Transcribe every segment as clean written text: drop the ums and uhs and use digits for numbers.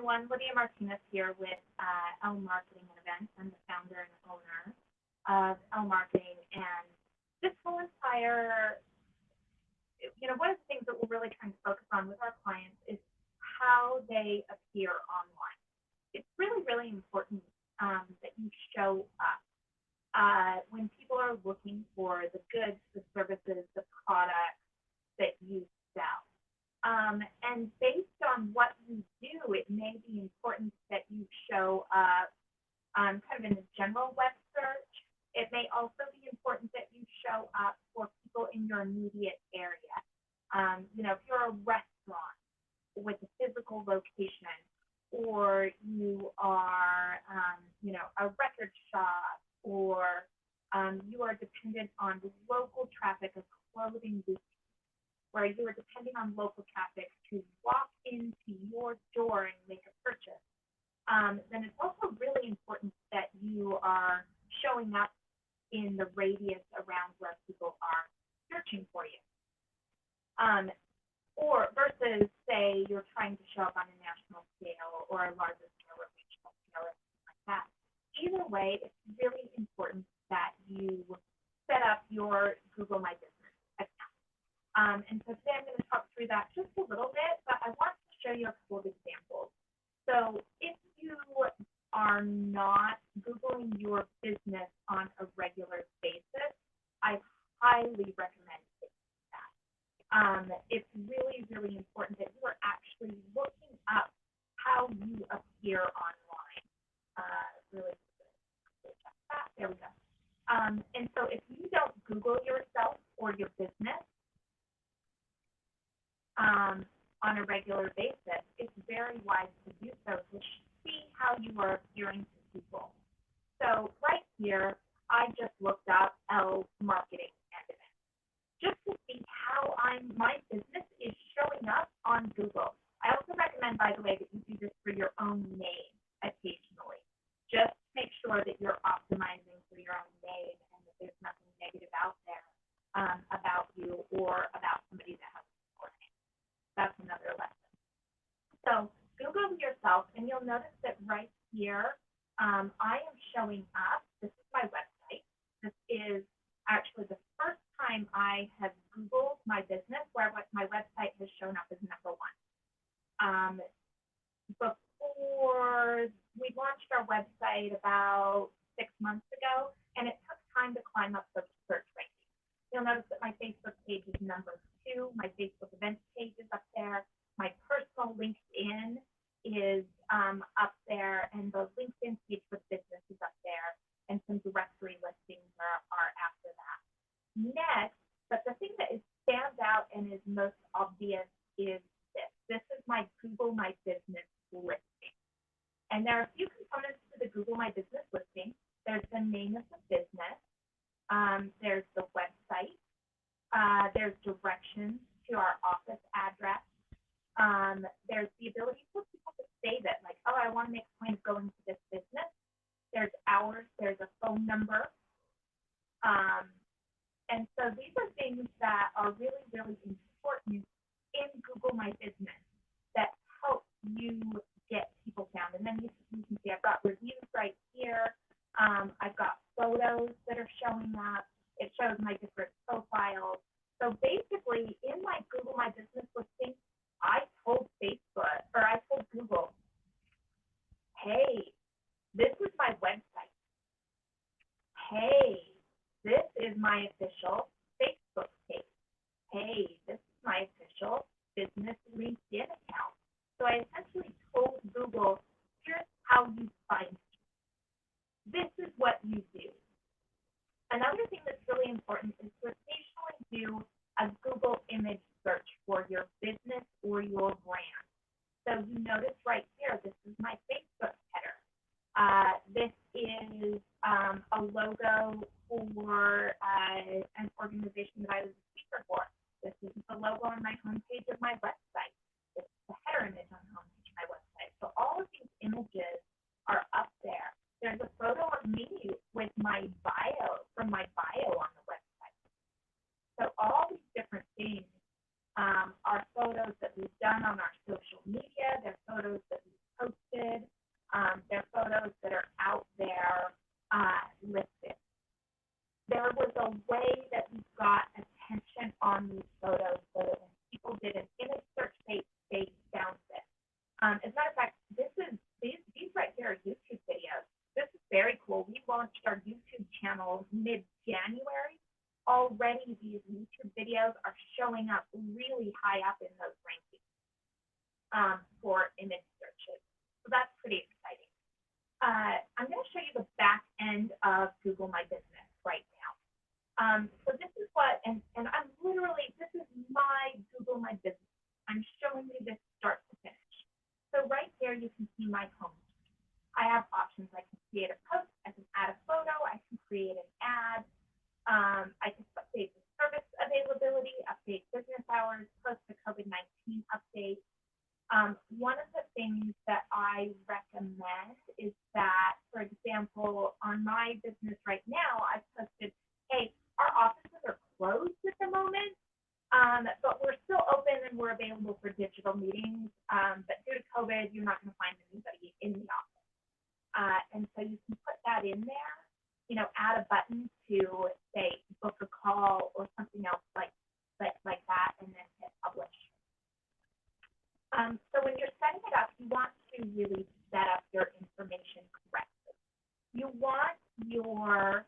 everyone. Lydia Martinez here with Elle Marketing and Events. I'm the founder and owner of Elle Marketing, and this whole entire, one of the things that we're really trying to focus on with our clients is how they appear online. It's really, really important that you show up when people are looking for the goods, the services, the products that you sell. And based on what you do, it may be important that you show up kind of in a general web search. It may also be important that you show up for people in your immediate area. If you're a restaurant with a physical location, or you are, a record shop, or you are dependent on local traffic of clothing boutiques, where you are depending on local traffic to walk into your door and make a purchase, then it's also really important that you are showing up in the radius around where people are searching for you. Or versus, say, you're trying to show up on a national scale or a larger scale or regional scale or something like that. Either way, it's really important that you set up your Google My Business account. And so today I'm going to talk through that just a little bit, but I want to show you a couple of examples. So if you are not Googling your business on a regular basis, I highly recommend doing that. It's really, really important that you are actually looking up how you appear online. There we go. And so if you don't Google yourself or your business on a regular basis, it's very wise to do so to see how you are appearing to people. So right here, I just looked up Elle Marketing and Events, just to see how my business is showing up on Google. I also recommend, by the way, that you do this for your own name occasionally, just to make sure that you're optimizing for your own name and that there's nothing negative out there about you or about somebody that has your name. That's another lesson. So Google yourself, and you'll notice that right here, I am showing up. This is my website. This is actually the first time I have Googled my business where my website has shown up as number one. Before we launched our website about 6 months ago, and it took time to climb up the search rankings. You'll notice that my Facebook page is number 2. My Facebook events page is up there. My personal LinkedIn is up there, and the LinkedIn page for business is up there, and some directory listings are after that. Next, but the thing that stands out and is most obvious is this. This is my Google My Business listing. And there are a few components to the Google My Business listing. There's the name of the business. There's the website. There's directions to our office address. There's the ability for people to save it, like, oh, I want to make a point of going to this business. There's hours. There's a phone number. And so these are things that are really, really important in Google My Business that help you get people found. And then you can see I've got reviews right here. I've got photos that are showing up. It shows my different profiles. So basically, in my Google My Business listing, I told Google, hey, this is my website. Hey, this is my official Facebook page. Hey, this is my official business LinkedIn account. So I essentially told Google, here's how you find me. This is what you do. Another thing that's really important is to occasionally do a Google image search for your business or your brand. So you notice right here, this is my Facebook header. This is a logo for an organization that I was a speaker for. This is the logo on my homepage of my website. This is the header image on the homepage of my website. So all of these images are up there. There's a photo of me with my bio, from my bio on the website. So all these different things are photos that we've done on our social media. They're photos that we've posted example, mid-January, already these YouTube videos are showing up really high up in those rankings for image searches. So that's pretty exciting. I'm going to show you the back end of Google My Business right now. So this is what, and I'm literally, this is my Google My Business. I'm showing you this start to finish. So right here, you can see my home. I have options. I can create a post. I can add a photo. I can create an ad. I can update the service availability, update business hours, post the COVID-19 update. One of the things that I recommend is that, for example, on my business right now, I've posted, hey, our offices are closed at the moment, but we're still open and we're available for digital meetings. But due to COVID, you're not going to find anybody in the office. And so you can put that in there, you know, add a button to, say, book a call or something else like that, and then hit publish. So when you're setting it up, you want to really set up your information correctly. You want your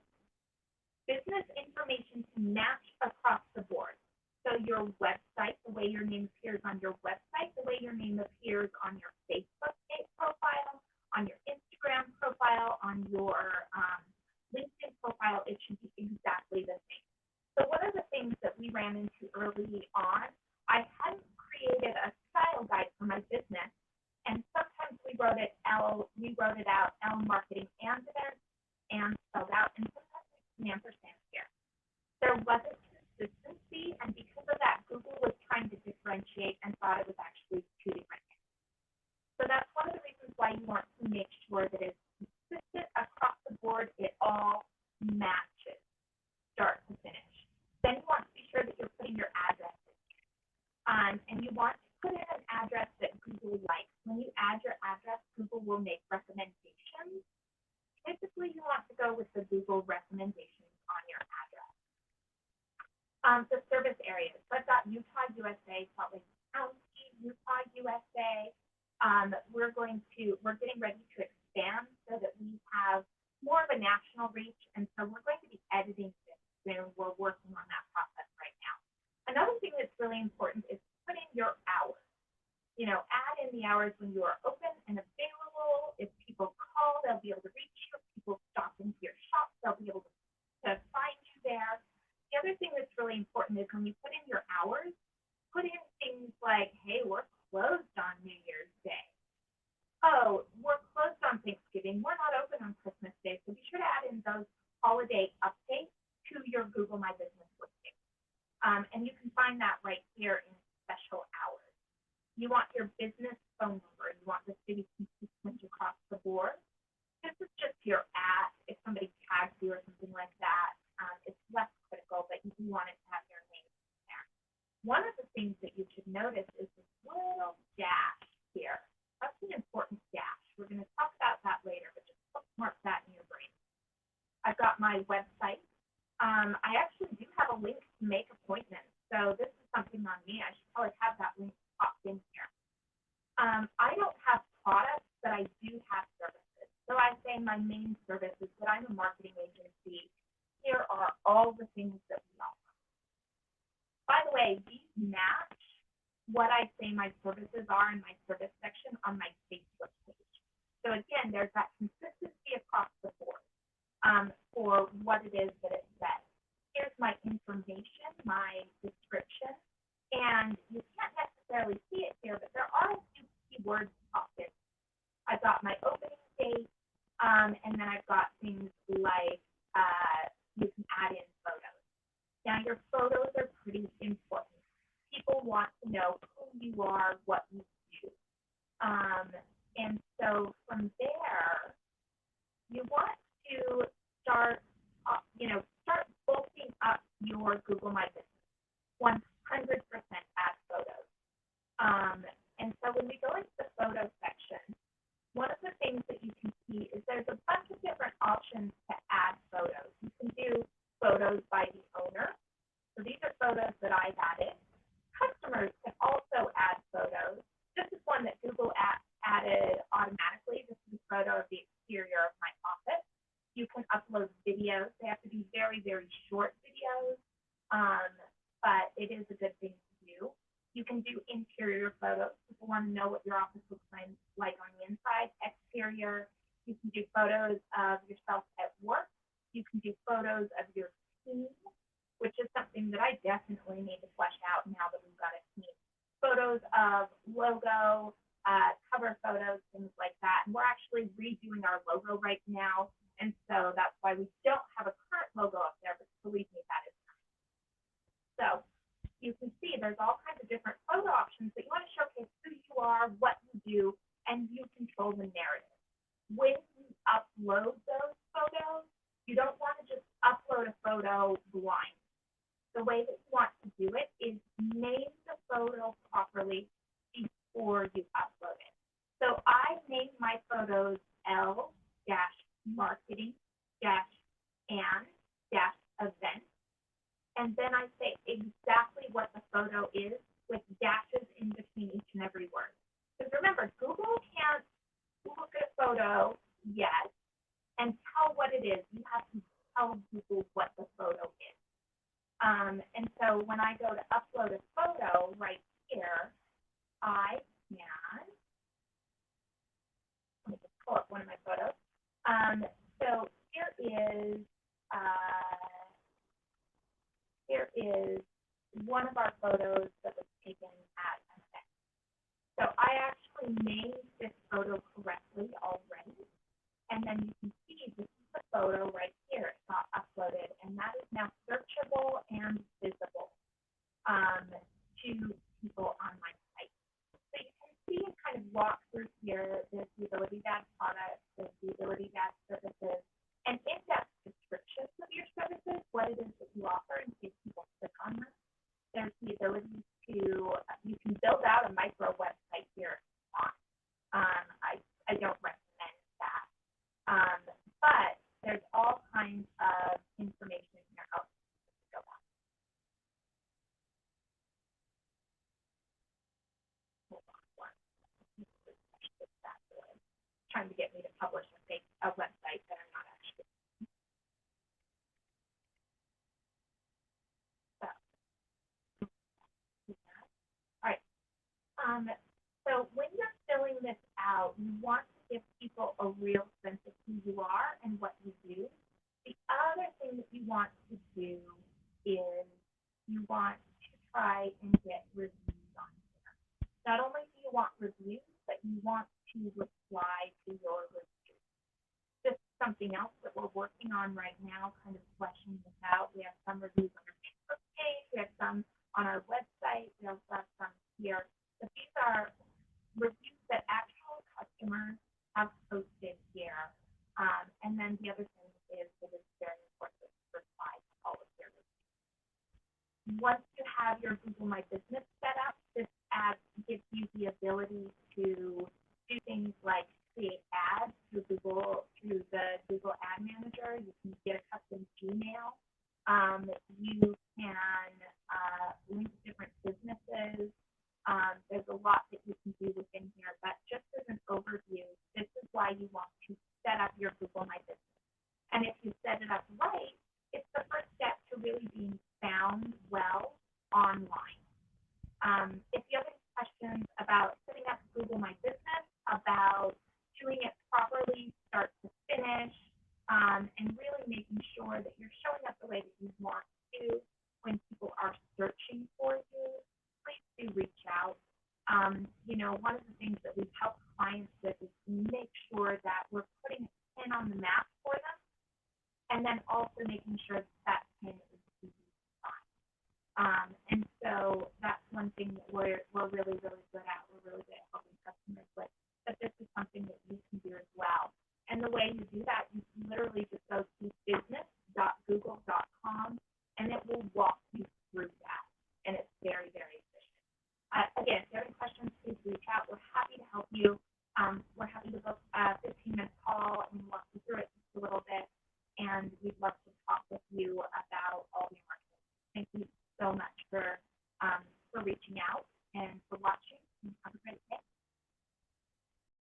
business information to match across the board. So your website, the way your name appears on your website, the way your name appears on your Facebook profile, on your Instagram profile, on your LinkedIn profile, it should be exactly the same. So one of the things that we ran into early on, I hadn't created a style guide for my business, and sometimes we wrote it out, Elle Marketing and Events, and spelled out, and sometimes it's an ampersand here. There wasn't consistency, and because of that, Google was trying to differentiate and thought it was actually two different things. So that's one of the reasons why you want to make sure that it's consistent across the board, it all matches, start to finish. Then you want to be sure that you're putting your address in here. And you want to put in an address that Google likes. When you add your address, Google will make recommendations. Typically, you want to go with the Google recommendations on your address. The service areas. So I've got Utah, USA, Salt Lake County, Utah, USA. We're getting ready to expand so that we have more of a national reach, and so we're going to be editing this soon. We're working on that process right now. Another thing that's really important is put in your hours. You know, add in the hours when you are open and available. If people call, they'll be able to reach you. If people stop into your shop, they'll be able to find you there. The other thing that's really important is when you put in your hours, put in things like, hey, we're closed on New Year's Day. Oh, we're closed on Thanksgiving. We're not open on Christmas Day. So be sure to add in those holiday updates to your Google My Business listing. And you can find that right here in special hours. You want your business phone number. You want this to be consistent across the board. This is just your at. If somebody tags you or something like that, it's less critical, but you do want it to have your name there. One of the things that you should notice is this little dash here. That's an important dash. We're going to talk about that later, but just bookmark that in your brain. I've got my website. I actually do have a link to make appointments. So this is something on me. I should probably have that link popped in here. I don't have products, but I do have services. So I say my main service is that I'm a marketing agency. Here are all the things that we offer. By the way, these match what I say my services are in my service section on my Facebook page. So again, there's that consistency across the board for what it is that it says. Here's my information, my description, and you can't necessarily see it here, but there are a few keywords popped in. I've got my opening date, and then I've got things like you can add in photos. Now, your photos are pretty important. People want to know who you are, what you do. And so from there, you want to start bulking up your Google My Business. 100% add photos. And so when we go into the photo section, one of the things that you can see is there's a bunch of different options to add photos. You can do photos by the owner. So these are photos that I've added. Customers can also add photos. This is one that Google added automatically. This is a photo of the exterior of my office. You can upload videos. They have to be very, very short videos, um, but it is a good thing to do. You can do interior photos. People want to know what your office looks like on the inside. Exterior. You can do photos of yourself at work. You can do photos of your team, which is something that I definitely need to flesh out now that we've got a team. Photos of logo, cover photos, things like that. And we're actually redoing our logo right now, and so that's why we don't have a current logo up there, but believe me, that is coming. So you can see there's all kinds of different photo options, but you want to showcase who you are, what you do, and you control the narrative. When you upload those photos, you don't want to just upload a photo blind. The way that you want to do it is name the photo properly before you upload it. So I named my photos Elle-Marketing-and-Events. And then I say exactly what the photo is with dashes in between each and every word. Because remember, Google can't look at a photo yet and tell what it is. You have to tell Google what the photo is. And so when I go to upload a photo right here, I can, let me just pull up one of my photos. So here is one of our photos that was taken at an event. So I actually named this photo correctly already. And then you can see this is the photo right here. It's not uploaded, and that is now searchable and visible to people on my site. So you can see and kind of walk through here. There's the ability to add products, there's the ability to add services, and in-depth descriptions of your services, what it is that you offer in case people click on them. There's the ability to, you can build out a micro website here if you want. I don't recommend that. But there's all kinds of information here. Oh, go back. Hold on one. Trying to get me to publish a website that I'm not actually. So, all right. So when you're filling this out, you want to give people a real sense of who you are and what you do. The other thing that you want to do is you want to try and get reviews on here. Not only do you want reviews, but you want to reply to your reviews. This is something else that we're working on right now, kind of fleshing this out. We have some reviews on our Facebook page, we have some on our website, we also have some here. But these are reviews that actual customers have posted here. And then the other thing is that it's very important to reply to all of their reviews. Once you have your Google My Business set up, this ad gives you the ability to do things like create ads through the Google Ad Manager. You can get a custom Gmail. You can link different businesses. There's a lot that you can do within here, but just as an overview, this is why you want to set up your Google My Business. And if you set it up right, it's the first step to really being found well online. If you have any questions about setting up Google My Business, about doing it properly, start to finish, and really making sure that you're showing up the way that you want to when people are searching for you, please do reach out. One of the things that we've helped clients with is make sure that we're putting a pin on the map for them, and then also making sure that pin is easy to find. And so that's one thing that we're really, really good at. We're really good at helping customers with. But this is something that you can do as well. And the way you do that, you can literally just go to business.google.com, and it will walk you through that. And it's very, very efficient. Again, if you have any questions, please reach out. We're happy to help you. We're happy to book a 15-minute call and walk you through it just a little bit. And we'd love to talk with you about all your marketing. Thank you so much for reaching out and for watching. Have a great day.